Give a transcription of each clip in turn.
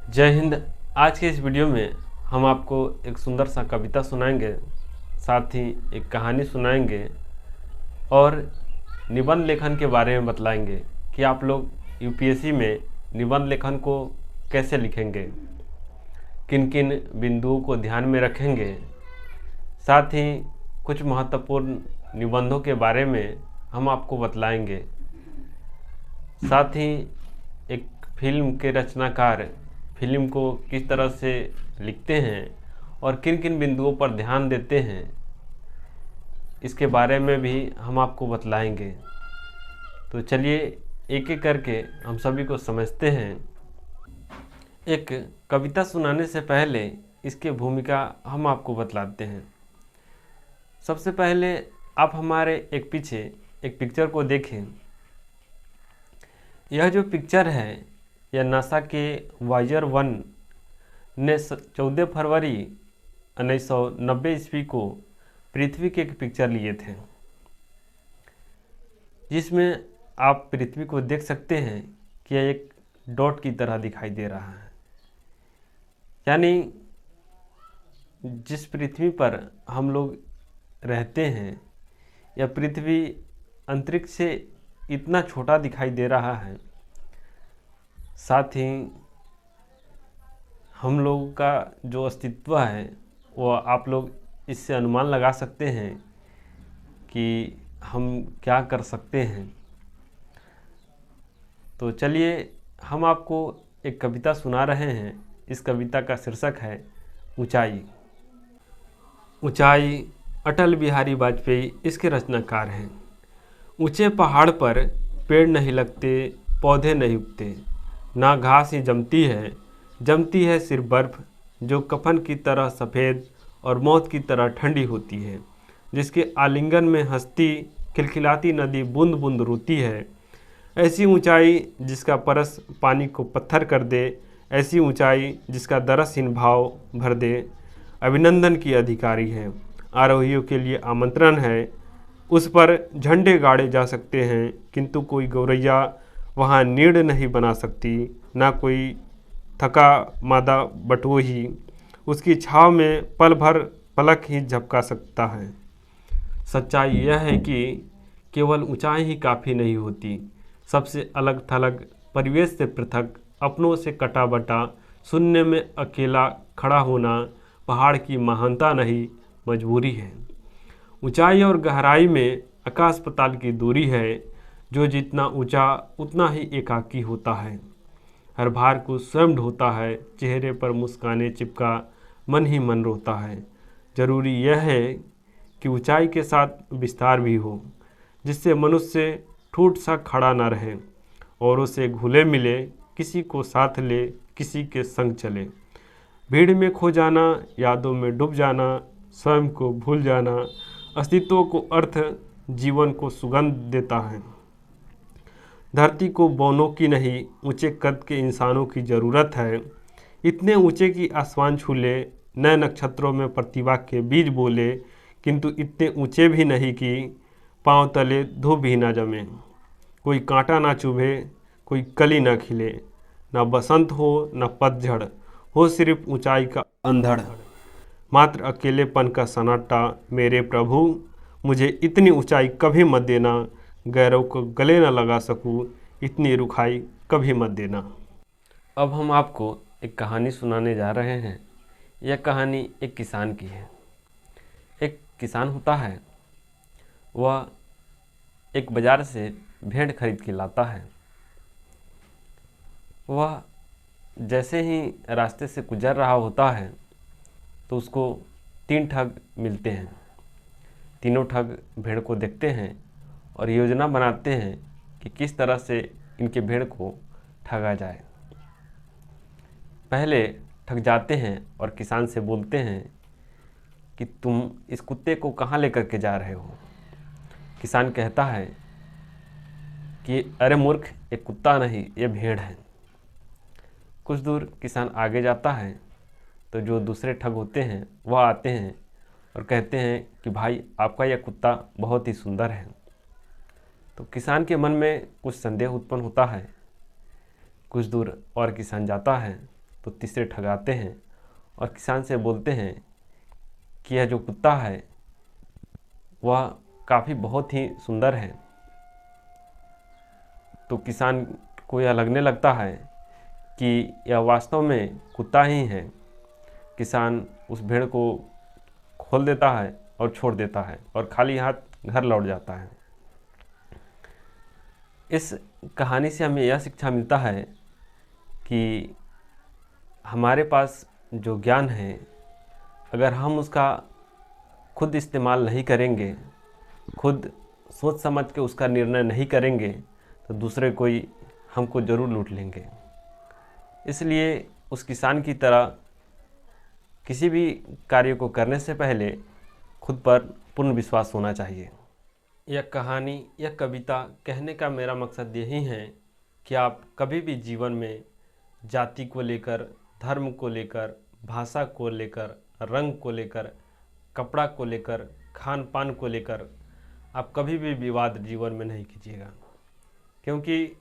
जय हिंद। आज के इस वीडियो में हम आपको एक सुंदर सा कविता सुनाएंगे, साथ ही एक कहानी सुनाएंगे और निबंध लेखन के बारे में बतलाएंगे कि आप लोग यूपीएससी में निबंध लेखन को कैसे लिखेंगे, किन किन बिंदुओं को ध्यान में रखेंगे। साथ ही कुछ महत्वपूर्ण निबंधों के बारे में हम आपको बतलाएंगे। साथ ही एक फिल्म के रचनाकार फिल्म को किस तरह से लिखते हैं और किन किन बिंदुओं पर ध्यान देते हैं, इसके बारे में भी हम आपको बतलाएंगे। तो चलिए एक एक करके हम सभी को समझते हैं। एक कविता सुनाने से पहले इसकी भूमिका हम आपको बतलाते हैं। सबसे पहले आप हमारे एक पीछे एक पिक्चर को देखें। यह जो पिक्चर है यह नासा के वायेजर 1 ने 14 फरवरी 1990 ईस्वी को पृथ्वी के एक पिक्चर लिए थे, जिसमें आप पृथ्वी को देख सकते हैं कि यह एक डॉट की तरह दिखाई दे रहा है। यानी जिस पृथ्वी पर हम लोग रहते हैं यह पृथ्वी अंतरिक्ष से इतना छोटा दिखाई दे रहा है। साथ ही हम लोगों का जो अस्तित्व है वो आप लोग इससे अनुमान लगा सकते हैं कि हम क्या कर सकते हैं। तो चलिए हम आपको एक कविता सुना रहे हैं। इस कविता का शीर्षक है ऊंचाई। ऊंचाई अटल बिहारी वाजपेयी इसके रचनाकार हैं। ऊंचे पहाड़ पर पेड़ नहीं लगते, पौधे नहीं उगते, ना घास ही जमती है सिर्फ बर्फ़, जो कफन की तरह सफ़ेद और मौत की तरह ठंडी होती है, जिसके आलिंगन में हंसती खिलखिलाती नदी बूंद बूंद रोती है। ऐसी ऊंचाई जिसका परस पानी को पत्थर कर दे, ऐसी ऊंचाई जिसका दरसहीन भाव भर दे। अभिनंदन की अधिकारी है, आरोहियों के लिए आमंत्रण है। उस पर झंडे गाड़े जा सकते हैं, किंतु कोई गौरैया वहाँ नीड़ नहीं बना सकती, ना कोई थका मादा बटोही उसकी छाव में पल भर पलक ही झपका सकता है। सच्चाई यह है कि केवल ऊंचाई ही काफ़ी नहीं होती। सबसे अलग थलग, परिवेश से पृथक, अपनों से कटा बटा, शून्य में अकेला खड़ा होना पहाड़ की महानता नहीं, मजबूरी है। ऊंचाई और गहराई में आकाश पाताल की दूरी है। जो जितना ऊंचा उतना ही एकाकी होता है। हर भार को स्वयं ढोता है, चेहरे पर मुस्काने चिपका मन ही मन रोता है। जरूरी यह है कि ऊंचाई के साथ विस्तार भी हो, जिससे मनुष्य ठूठ सा खड़ा न रहे, औरों से घुले मिले, किसी को साथ ले, किसी के संग चले। भीड़ में खो जाना, यादों में डूब जाना, स्वयं को भूल जाना, अस्तित्व को अर्थ, जीवन को सुगंध देता है। धरती को बौनों की नहीं, ऊंचे कद के इंसानों की ज़रूरत है। इतने ऊंचे कि आसमान छू ले, नए नक्षत्रों में प्रतिभा के बीज बोले, किंतु इतने ऊंचे भी नहीं कि पांव तले धूप भी ना जमे, कोई कांटा ना चुभे, कोई कली ना खिले, ना बसंत हो न पतझड़ हो, सिर्फ ऊंचाई का अंधड़, मात्र अकेलेपन का सन्नाटा। मेरे प्रभु मुझे इतनी ऊंचाई कभी मत देना, गैरों को गले न लगा सकूं, इतनी रुखाई कभी मत देना। अब हम आपको एक कहानी सुनाने जा रहे हैं। यह कहानी एक किसान की है। एक किसान होता है, वह एक बाज़ार से भेड़ खरीद के लाता है। वह जैसे ही रास्ते से गुजर रहा होता है तो उसको 3 ठग मिलते हैं। तीनों ठग भेड़ को देखते हैं और योजना बनाते हैं कि किस तरह से इनके भेड़ को ठगा जाए। पहले ठग जाते हैं और किसान से बोलते हैं कि तुम इस कुत्ते को कहाँ लेकर के जा रहे हो। किसान कहता है कि अरे मूर्ख, ये कुत्ता नहीं, ये भेड़ है। कुछ दूर किसान आगे जाता है तो जो दूसरे ठग होते हैं वह आते हैं और कहते हैं कि भाई आपका यह कुत्ता बहुत ही सुंदर है। तो किसान के मन में कुछ संदेह उत्पन्न होता है। कुछ दूर और किसान जाता है तो तीसरे ठगाते हैं और किसान से बोलते हैं कि यह जो कुत्ता है वह काफ़ी बहुत ही सुंदर है। तो किसान को यह लगने लगता है कि यह वास्तव में कुत्ता ही है। किसान उस भेड़ को खोल देता है और छोड़ देता है और खाली हाथ घर लौट जाता है। इस कहानी से हमें यह शिक्षा मिलता है कि हमारे पास जो ज्ञान है, अगर हम उसका खुद इस्तेमाल नहीं करेंगे, खुद सोच समझ के उसका निर्णय नहीं करेंगे, तो दूसरे कोई हमको ज़रूर लूट लेंगे। इसलिए उस किसान की तरह किसी भी कार्य को करने से पहले खुद पर पूर्ण विश्वास होना चाहिए। यह कहानी, यह कविता कहने का मेरा मकसद यही है कि आप कभी भी जीवन में जाति को लेकर, धर्म को लेकर, भाषा को लेकर, रंग को लेकर, कपड़ा को लेकर, खान पान को लेकर आप कभी भी विवाद जीवन में नहीं कीजिएगा। क्योंकि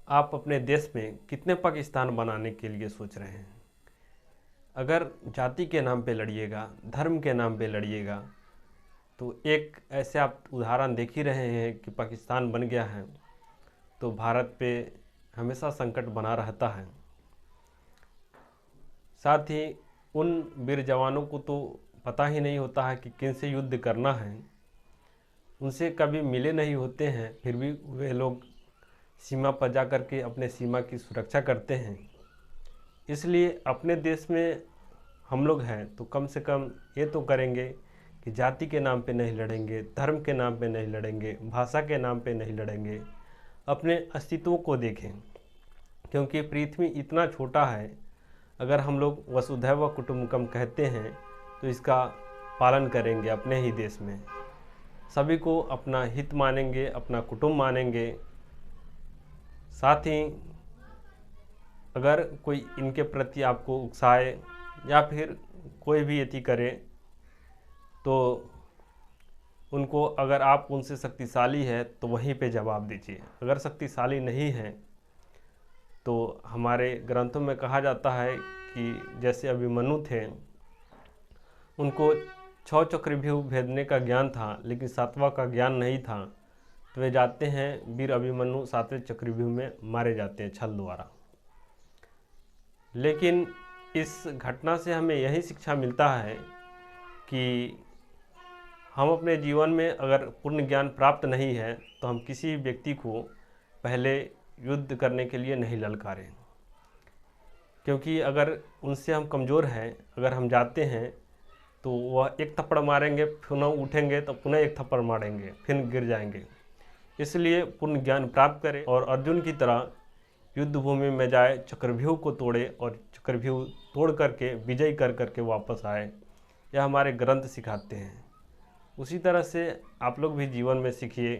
आप अपने देश में कितने पाकिस्तान बनाने के लिए सोच रहे हैं। अगर जाति के नाम पे लड़िएगा, धर्म के नाम पे लड़िएगा, तो एक ऐसे आप उदाहरण देख ही रहे हैं कि पाकिस्तान बन गया है तो भारत पे हमेशा संकट बना रहता है। साथ ही उन वीर जवानों को तो पता ही नहीं होता है कि किन से युद्ध करना है, उनसे कभी मिले नहीं होते हैं, फिर भी वे लोग सीमा पर जा कर के अपने सीमा की सुरक्षा करते हैं। इसलिए अपने देश में हम लोग हैं तो कम से कम ये तो करेंगे कि जाति के नाम पे नहीं लड़ेंगे, धर्म के नाम पे नहीं लड़ेंगे, भाषा के नाम पे नहीं लड़ेंगे, अपने अस्तित्व को देखें। क्योंकि पृथ्वी इतना छोटा है, अगर हम लोग वसुधैव कुटुंबकम कहते हैं तो इसका पालन करेंगे अपने ही देश में। सभी को अपना हित मानेंगे, अपना कुटुंब मानेंगे। साथ ही अगर कोई इनके प्रति आपको उकसाए या फिर कोई भी यति करे तो उनको, अगर आप उनसे शक्तिशाली है तो वहीं पे जवाब दीजिए। अगर शक्तिशाली नहीं है तो हमारे ग्रंथों में कहा जाता है कि जैसे अभिमन्यु थे, उनको 6 चक्रव्यूह भेदने का ज्ञान था लेकिन 7वां का ज्ञान नहीं था, तो वे जाते हैं, वीर अभिमन्यु 7वें चक्रव्यूह में मारे जाते हैं छल द्वारा। लेकिन इस घटना से हमें यही शिक्षा मिलता है कि हम अपने जीवन में अगर पूर्ण ज्ञान प्राप्त नहीं है तो हम किसी व्यक्ति को पहले युद्ध करने के लिए नहीं ललकारें। क्योंकि अगर उनसे हम कमज़ोर हैं, अगर हम जाते हैं तो वह एक थप्पड़ मारेंगे, पुनः उठेंगे तो पुनः एक थप्पड़ मारेंगे, फिर गिर जाएंगे। इसलिए पूर्ण ज्ञान प्राप्त करें और अर्जुन की तरह युद्ध भूमि में जाए, चक्रव्यूह को तोड़े और चक्रव्यूह तोड़ करके विजय कर करके वापस आए। यह हमारे ग्रंथ सिखाते हैं। उसी तरह से आप लोग भी जीवन में सीखिए,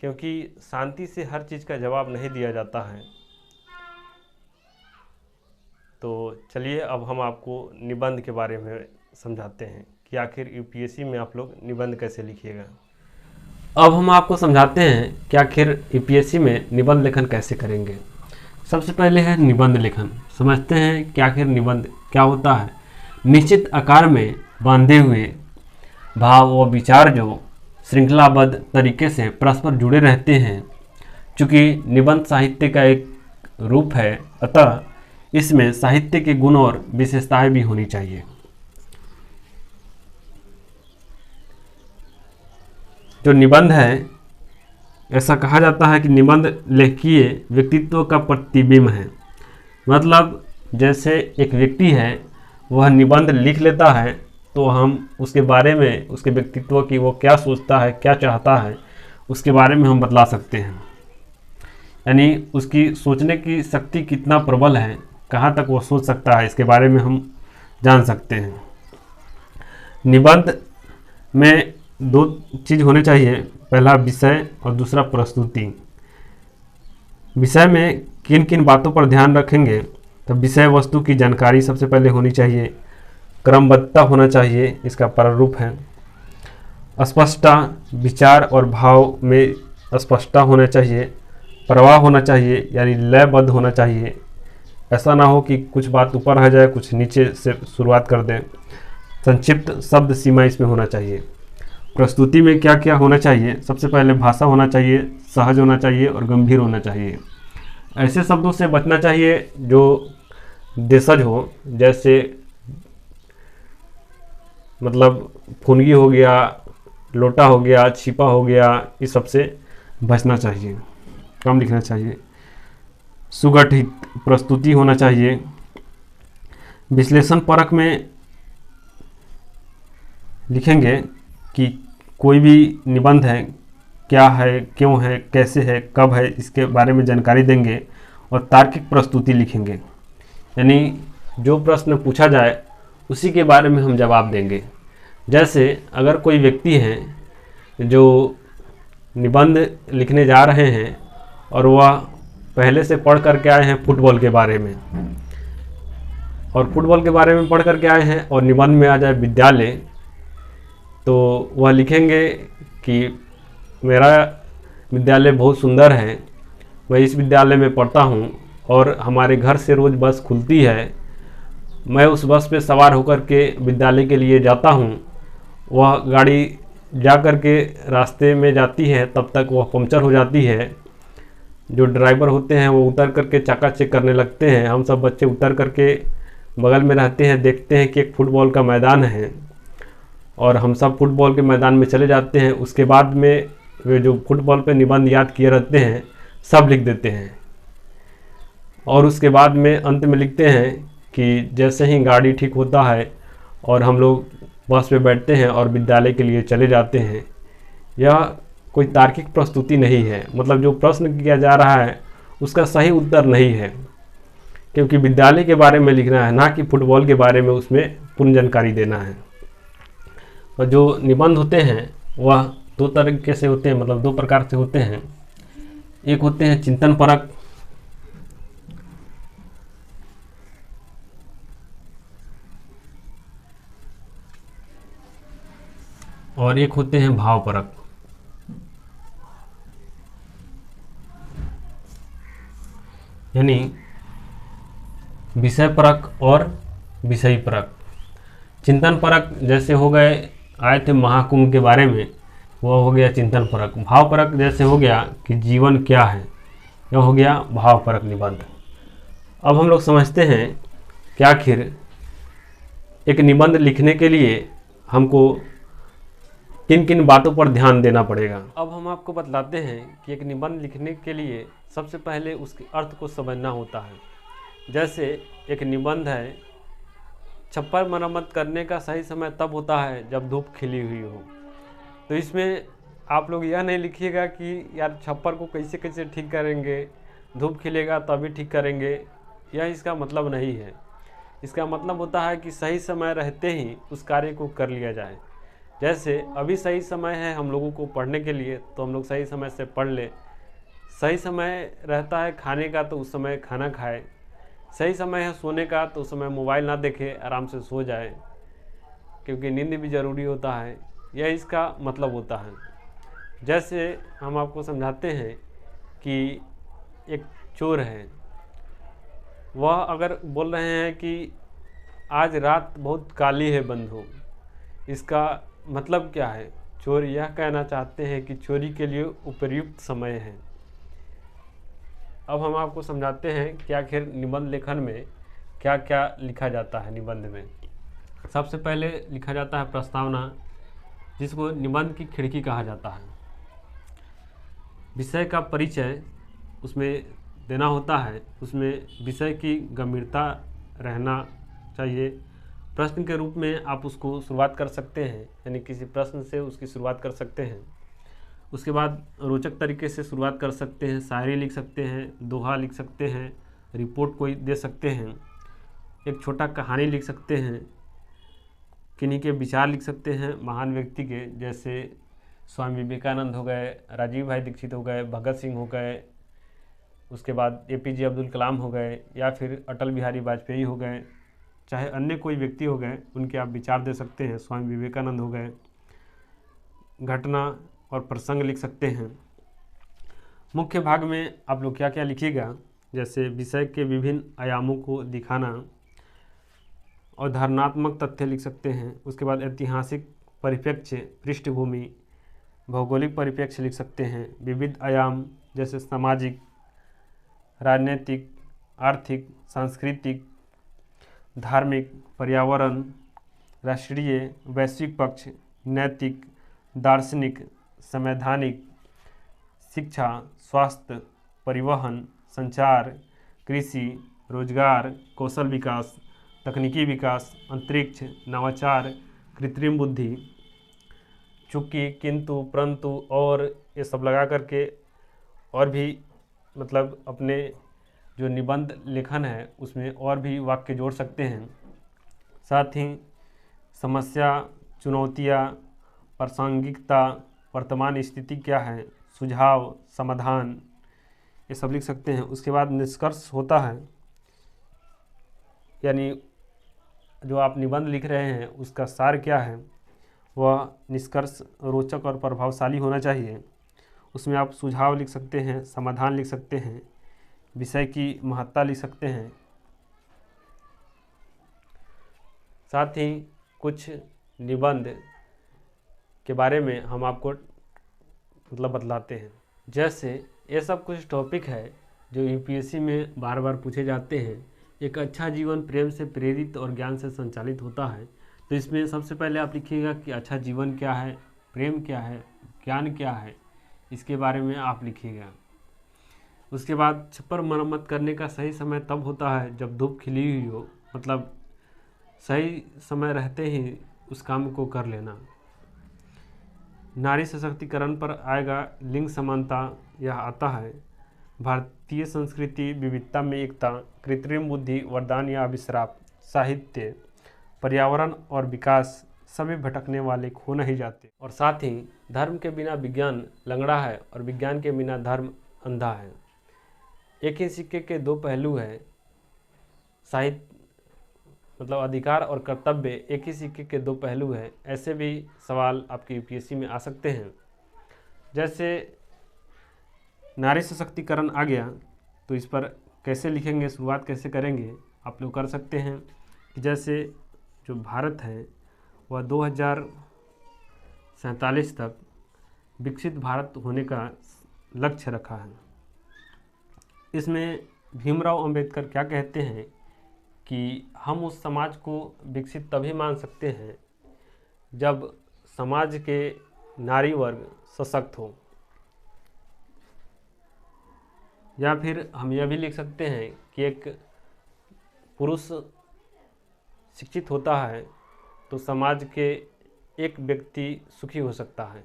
क्योंकि शांति से हर चीज़ का जवाब नहीं दिया जाता है। तो चलिए अब हम आपको निबंध के बारे में समझाते हैं कि आखिर यूपीएससी में आप लोग निबंध कैसे लिखिएगा। अब हम आपको समझाते हैं कि आखिर यूपीएससी में निबंध लेखन कैसे करेंगे। सबसे पहले है निबंध लेखन। समझते हैं कि आखिर निबंध क्या होता है। निश्चित आकार में बांधे हुए भाव व विचार जो श्रृंखलाबद्ध तरीके से परस्पर जुड़े रहते हैं। चूँकि निबंध साहित्य का एक रूप है, अतः इसमें साहित्य के गुण और विशेषताएं भी होनी चाहिए। जो निबंध है, ऐसा कहा जाता है कि निबंध लेखकीय व्यक्तित्व का प्रतिबिंब है। मतलब जैसे एक व्यक्ति है, वह निबंध लिख लेता है तो हम उसके बारे में, उसके व्यक्तित्व की, वो क्या सोचता है, क्या चाहता है, उसके बारे में हम बतला सकते हैं। यानी उसकी सोचने की शक्ति कितना प्रबल है, कहाँ तक वो सोच सकता है, इसके बारे में हम जान सकते हैं। निबंध में 2 चीज़ होने चाहिए, पहला विषय और दूसरा प्रस्तुति। विषय में किन किन बातों पर ध्यान रखेंगे, तो विषय वस्तु की जानकारी सबसे पहले होनी चाहिए, क्रमबद्धता होना चाहिए, इसका प्रारूप है, स्पष्टता, विचार और भाव में स्पष्टता होना चाहिए, प्रवाह होना चाहिए यानी लयबद्ध होना चाहिए, ऐसा ना हो कि कुछ बात ऊपर आ जाए, कुछ नीचे से शुरुआत कर दें। संक्षिप्त शब्द सीमा इसमें होना चाहिए। प्रस्तुति में क्या क्या होना चाहिए? सबसे पहले भाषा होना चाहिए, सहज होना चाहिए और गंभीर होना चाहिए। ऐसे शब्दों से बचना चाहिए जो देशज हो, जैसे मतलब फुनगी हो गया, लोटा हो गया, छिपा हो गया, इस सब से बचना चाहिए, कम लिखना चाहिए। सुगठित प्रस्तुति होना चाहिए। विश्लेषण परक में लिखेंगे कि कोई भी निबंध है, क्या है, क्यों है, कैसे है, कब है, इसके बारे में जानकारी देंगे। और तार्किक प्रस्तुति लिखेंगे, यानी जो प्रश्न पूछा जाए उसी के बारे में हम जवाब देंगे। जैसे अगर कोई व्यक्ति है जो निबंध लिखने जा रहे हैं और वह पहले से पढ़ करके आए हैं फुटबॉल के बारे में, और फुटबॉल के बारे में पढ़ करके आए हैं और निबंध में आ जाए विद्यालय, तो वह लिखेंगे कि मेरा विद्यालय बहुत सुंदर है, मैं इस विद्यालय में पढ़ता हूँ और हमारे घर से रोज़ बस खुलती है, मैं उस बस पे सवार होकर के विद्यालय के लिए जाता हूँ। वह गाड़ी जा कर के रास्ते में जाती है, तब तक वह पंक्चर हो जाती है। जो ड्राइवर होते हैं वो उतर करके चक्का चेक करने लगते हैं। हम सब बच्चे उतर करके बगल में रहते हैं, देखते हैं कि एक फुटबॉल का मैदान है और हम सब फुटबॉल के मैदान में चले जाते हैं। उसके बाद में वे जो फुटबॉल पे निबंध याद किए रहते हैं सब लिख देते हैं, और उसके बाद में अंत में लिखते हैं कि जैसे ही गाड़ी ठीक होता है और हम लोग बस पे बैठते हैं और विद्यालय के लिए चले जाते हैं। यह कोई तार्किक प्रस्तुति नहीं है, मतलब जो प्रश्न किया जा रहा है उसका सही उत्तर नहीं है, क्योंकि विद्यालय के बारे में लिखना है, ना कि फुटबॉल के बारे में उसमें पूर्ण जानकारी देना है। और जो निबंध होते हैं वह दो तरीके से होते हैं, मतलब दो प्रकार से होते हैं। एक होते हैं चिंतन परक, और एक होते हैं भाव परक। यानी विषय परक और विषयी परक। चिंतन परक जैसे हो गए, आए थे महाकुंभ के बारे में, वह हो गया चिंतन परक। भाव परक जैसे हो गया कि जीवन क्या है, यह हो गया भाव परक निबंध। अब हम लोग समझते हैं कि आखिर एक निबंध लिखने के लिए हमको किन किन बातों पर ध्यान देना पड़ेगा। अब हम आपको बतलाते हैं कि एक निबंध लिखने के लिए सबसे पहले उसके अर्थ को समझना होता है। जैसे एक निबंध है, छप्पर मरम्मत करने का सही समय तब होता है जब धूप खिली हुई हो। तो इसमें आप लोग यह नहीं लिखिएगा कि यार छप्पर को कैसे कैसे ठीक करेंगे, धूप खिलेगा तभी ठीक करेंगे, यह इसका मतलब नहीं है। इसका मतलब होता है कि सही समय रहते ही उस कार्य को कर लिया जाए। जैसे अभी सही समय है हम लोगों को पढ़ने के लिए, तो हम लोग सही समय से पढ़ लें। सही समय रहता है खाने का, तो उस समय खाना खाए। सही समय है सोने का, तो उस समय मोबाइल ना देखे, आराम से सो जाए, क्योंकि नींद भी ज़रूरी होता है। यह इसका मतलब होता है। जैसे हम आपको समझाते हैं कि एक चोर है, वह अगर बोल रहे हैं कि आज रात बहुत काली है बंधु, इसका मतलब क्या है? चोर यह कहना चाहते हैं कि चोरी के लिए उपयुक्त समय है। अब हम आपको समझाते हैं कि आखिर निबंध लेखन में क्या क्या लिखा जाता है। निबंध में सबसे पहले लिखा जाता है प्रस्तावना, जिसको निबंध की खिड़की कहा जाता है। विषय का परिचय उसमें देना होता है, उसमें विषय की गंभीरता रहना चाहिए। प्रश्न के रूप में आप उसको शुरुआत कर सकते हैं, यानी किसी प्रश्न से उसकी शुरुआत कर सकते हैं। उसके बाद रोचक तरीके से शुरुआत कर सकते हैं, शायरी लिख सकते हैं, दोहा लिख सकते हैं, रिपोर्ट कोई दे सकते हैं, एक छोटा कहानी लिख सकते हैं, किन्हीं के विचार लिख सकते हैं महान व्यक्ति के, जैसे स्वामी विवेकानंद हो गए, राजीव भाई दीक्षित हो गए, भगत सिंह हो गए, उसके बाद APJ अब्दुल कलाम हो गए, या फिर अटल बिहारी वाजपेयी हो गए, चाहे अन्य कोई व्यक्ति हो गए, उनके आप विचार दे सकते हैं। स्वामी विवेकानंद हो गए। घटना और प्रसंग लिख सकते हैं। मुख्य भाग में आप लोग क्या क्या लिखिएगा जैसे विषय के विभिन्न आयामों को दिखाना। अवधारणात्मक तथ्य लिख सकते हैं। उसके बाद ऐतिहासिक परिप्रेक्ष्य, पृष्ठभूमि, भौगोलिक परिप्रेक्ष्य लिख सकते हैं। विविध आयाम जैसे सामाजिक, राजनीतिक, आर्थिक, सांस्कृतिक, धार्मिक, पर्यावरण, राष्ट्रीय, वैश्विक पक्ष, नैतिक, दार्शनिक, संवैधानिक, शिक्षा, स्वास्थ्य, परिवहन, संचार, कृषि, रोजगार, कौशल विकास, तकनीकी विकास, अंतरिक्ष, नवाचार, कृत्रिम बुद्धि, चूंकि, किंतु, परंतु, और ये सब लगा करके और भी मतलब अपने जो निबंध लेखन है उसमें और भी वाक्य जोड़ सकते हैं। साथ ही समस्या, चुनौतियाँ, प्रासंगिकता, वर्तमान स्थिति क्या है, सुझाव, समाधान, ये सब लिख सकते हैं। उसके बाद निष्कर्ष होता है, यानी जो आप निबंध लिख रहे हैं उसका सार क्या है, वह निष्कर्ष रोचक और प्रभावशाली होना चाहिए। उसमें आप सुझाव लिख सकते हैं, समाधान लिख सकते हैं, विषय की महत्ता लिख सकते हैं। साथ ही कुछ निबंध के बारे में हम आपको मतलब बतलाते हैं। जैसे ये सब कुछ टॉपिक है जो यूपीएससी में बार बार पूछे जाते हैं। एक अच्छा जीवन प्रेम से प्रेरित और ज्ञान से संचालित होता है। तो इसमें सबसे पहले आप लिखिएगा कि अच्छा जीवन क्या है, प्रेम क्या है, ज्ञान क्या है, इसके बारे में आप लिखिएगा। उसके बाद छप्पर मरम्मत करने का सही समय तब होता है जब धूप खिली हुई हो, मतलब सही समय रहते ही उस काम को कर लेना। नारी सशक्तिकरण पर आएगा, लिंग समानता यह आता है। भारतीय संस्कृति विविधता में एकता, कृत्रिम बुद्धि वरदान या अभिश्राप, साहित्य, पर्यावरण और विकास, सभी भटकने वाले खो नहीं जाते। और साथ ही धर्म के बिना विज्ञान लंगड़ा है और विज्ञान के बिना धर्म अंधा है। एक ही सिक्के के दो पहलू है। साहित्य मतलब अधिकार और कर्तव्य एक ही सिक्के के दो पहलू हैं। ऐसे भी सवाल आपके यूपीएससी में आ सकते हैं। जैसे नारी सशक्तिकरण आ गया तो इस पर कैसे लिखेंगे, शुरुआत कैसे करेंगे, आप लोग कर सकते हैं कि जैसे जो भारत है वह 2047 तक विकसित भारत होने का लक्ष्य रखा है। इसमें भीमराव अंबेडकर क्या कहते हैं कि हम उस समाज को विकसित तभी मान सकते हैं जब समाज के नारी वर्ग सशक्त हो। या फिर हम यह भी लिख सकते हैं कि एक पुरुष शिक्षित होता है तो समाज के एक व्यक्ति सुखी हो सकता है,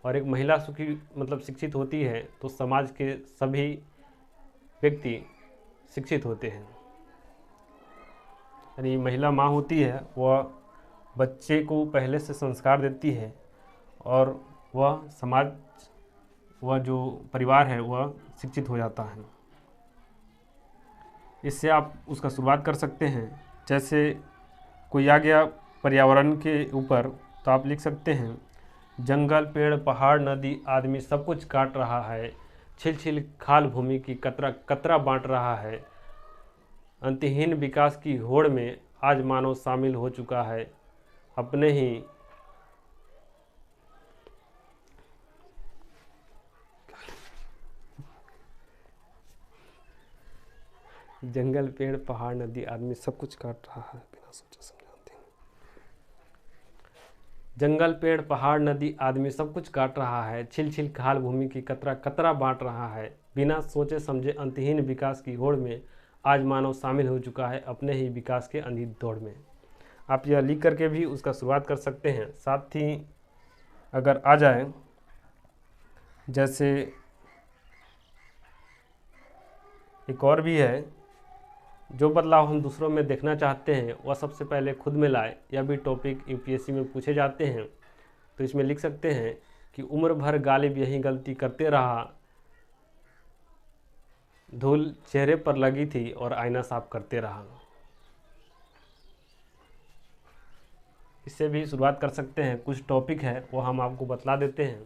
और एक महिला सुखी मतलब शिक्षित होती है तो समाज के सभी व्यक्ति शिक्षित होते हैं। यानी महिला माँ होती है, वह बच्चे को पहले से संस्कार देती है और वह समाज, वह जो परिवार है वह शिक्षित हो जाता है। इससे आप उसका शुरुआत कर सकते हैं। जैसे कोई आ गया पर्यावरण के ऊपर तो आप लिख सकते हैं, जंगल, पेड़, पहाड़, नदी, आदमी सब कुछ काट रहा है, छिल छिल खाल भूमि की कतरा कतरा बांट रहा है, अंतहीन विकास की होड़ में आज मानव शामिल हो चुका है अपने ही जंगल, पेड़, पहाड़, नदी, आदमी सब कुछ काट रहा है बिना सोचे समझे। जंगल, पेड़, पहाड़, नदी, आदमी सब कुछ काट रहा है, छिल छिल खाल भूमि की कतरा कतरा बांट रहा है, बिना सोचे समझे अंतहीन विकास की होड़ में आज मानव शामिल हो चुका है अपने ही विकास के अंधी दौड़ में। आप यह लिख करके भी उसका शुरुआत कर सकते हैं। साथ ही अगर आ जाए, जैसे एक और भी है, जो बदलाव हम दूसरों में देखना चाहते हैं वह सबसे पहले खुद में लाए। यह भी टॉपिक यूपीएससी में पूछे जाते हैं। तो इसमें लिख सकते हैं कि उम्र भर गालिब यही गलती करते रहा, धूल चेहरे पर लगी थी और आईना साफ करते रहा। इससे भी शुरुआत कर सकते हैं। कुछ टॉपिक है वो हम आपको बतला देते हैं।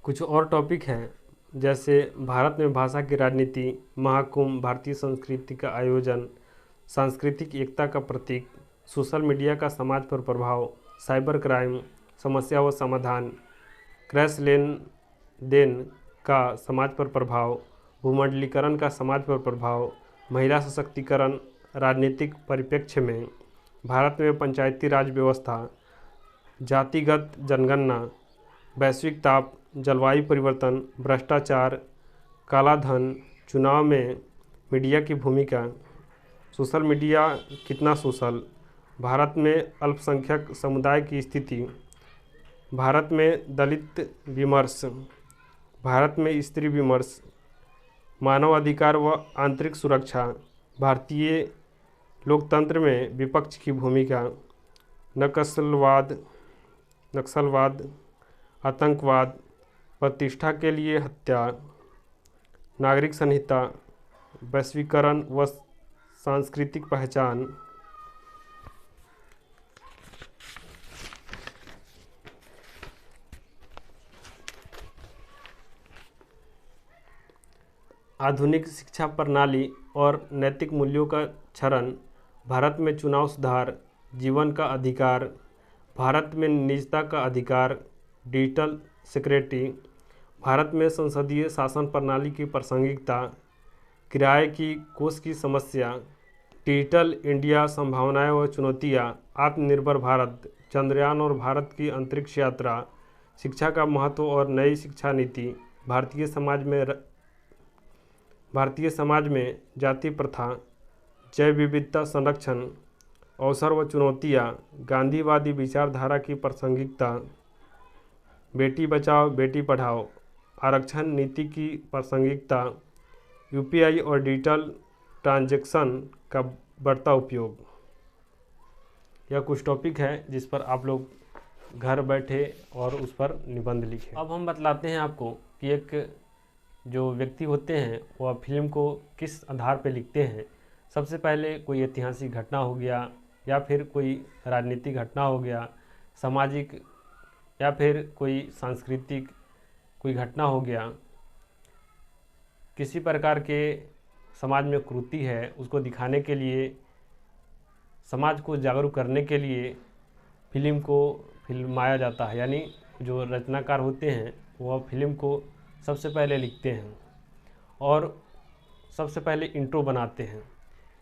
कुछ और टॉपिक है जैसे भारत में भाषा की राजनीति, महाकुंभ, भारतीय संस्कृति का आयोजन, सांस्कृतिक एकता का प्रतीक, सोशल मीडिया का समाज पर प्रभाव, साइबर क्राइम, समस्या व समाधान, क्रैश लेन देन का समाज पर प्रभाव, भूमंडलीकरण का समाज पर प्रभाव, महिला सशक्तिकरण, राजनीतिक परिप्रेक्ष्य में भारत में पंचायती राज व्यवस्था, जातिगत जनगणना, वैश्विक ताप, जलवायु परिवर्तन, भ्रष्टाचार, काला धन, चुनाव में मीडिया की भूमिका, सोशल मीडिया कितना सोशल, भारत में अल्पसंख्यक समुदाय की स्थिति, भारत में दलित विमर्श, भारत में स्त्री विमर्श, मानव अधिकार व आंतरिक सुरक्षा, भारतीय लोकतंत्र में विपक्ष की भूमिका, नक्सलवाद, आतंकवाद, प्रतिष्ठा के लिए हत्या, नागरिक संहिता, वैश्वीकरण व सांस्कृतिक पहचान, आधुनिक शिक्षा प्रणाली और नैतिक मूल्यों का क्षरण, भारत में चुनाव सुधार, जीवन का अधिकार, भारत में निजता का अधिकार, डिजिटल सिक्योरिटी, भारत में संसदीय शासन प्रणाली की प्रासंगिकता, किराए की कोष की समस्या, डिजिटल इंडिया संभावनाएं व चुनौतियां, आत्मनिर्भर भारत, चंद्रयान और भारत की अंतरिक्ष यात्रा, शिक्षा का महत्व और नई शिक्षा नीति, भारतीय समाज में जाति प्रथा, जैव विविधता संरक्षण, अवसर व चुनौतियाँ, गांधीवादी विचारधारा की प्रासंगिकता, बेटी बचाओ बेटी पढ़ाओ, आरक्षण नीति की प्रासंगिकता, यूपीआई और डिजिटल ट्रांजैक्शन का बढ़ता उपयोग। यह कुछ टॉपिक है जिस पर आप लोग घर बैठे और उस पर निबंध लिखें। अब हम बतलाते हैं आपको कि एक जो व्यक्ति होते हैं वह फिल्म को किस आधार पर लिखते हैं। सबसे पहले कोई ऐतिहासिक घटना हो गया या फिर कोई राजनीतिक घटना हो गया, सामाजिक या फिर कोई सांस्कृतिक कोई घटना हो गया, किसी प्रकार के समाज में कुरीति है उसको दिखाने के लिए, समाज को जागरूक करने के लिए फिल्म को फिल्माया जाता है। यानी जो रचनाकार होते हैं वह फिल्म को सबसे पहले लिखते हैं और सबसे पहले इंट्रो बनाते हैं।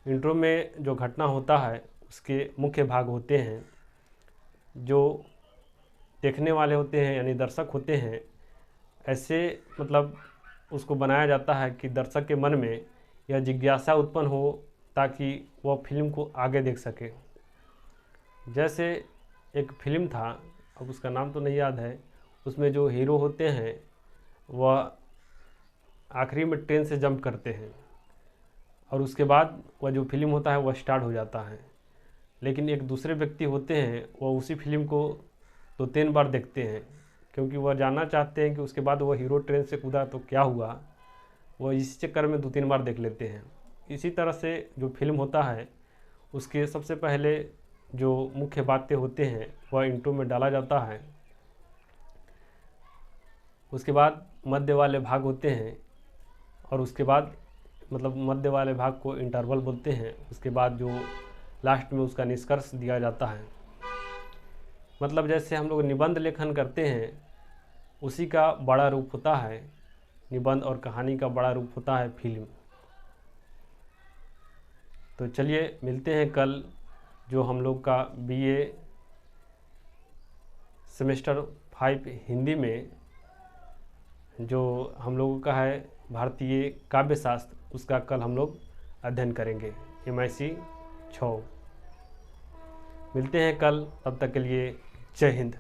इंट्रो में जो घटना होता है उसके मुख्य भाग होते हैं, जो देखने वाले होते हैं यानी दर्शक होते हैं, ऐसे मतलब उसको बनाया जाता है कि दर्शक के मन में यह जिज्ञासा उत्पन्न हो ताकि वह फिल्म को आगे देख सके। जैसे एक फिल्म था, अब उसका नाम तो नहीं याद है, उसमें जो हीरो होते हैं वह आखिरी में ट्रेन से जंप करते हैं और उसके बाद वह जो फिल्म होता है वह स्टार्ट हो जाता है। लेकिन एक दूसरे व्यक्ति होते हैं वह उसी फिल्म को 2-3 बार देखते हैं, क्योंकि वह जानना चाहते हैं कि उसके बाद वह हीरो ट्रेन से कूदा तो क्या हुआ। वह इसी चक्कर में 2-3 बार देख लेते हैं। इसी तरह से जो फिल्म होता है उसके सबसे पहले जो मुख्य बातें होते हैं वह इंट्रो में डाला जाता है। उसके बाद मध्य वाले भाग होते हैं और उसके बाद मतलब मध्य वाले भाग को इंटरवल बोलते हैं। उसके बाद जो लास्ट में उसका निष्कर्ष दिया जाता है। मतलब जैसे हम लोग निबंध लेखन करते हैं उसी का बड़ा रूप होता है, निबंध और कहानी का बड़ा रूप होता है फिल्म। तो चलिए मिलते हैं कल, जो हम लोग का बीए सेमेस्टर 5 हिंदी में जो हम लोगों का है भारतीय काव्य शास्त्र, उसका कल हम लोग अध्ययन करेंगे। MIC 6। मिलते हैं कल, तब तक के लिए जय हिंद।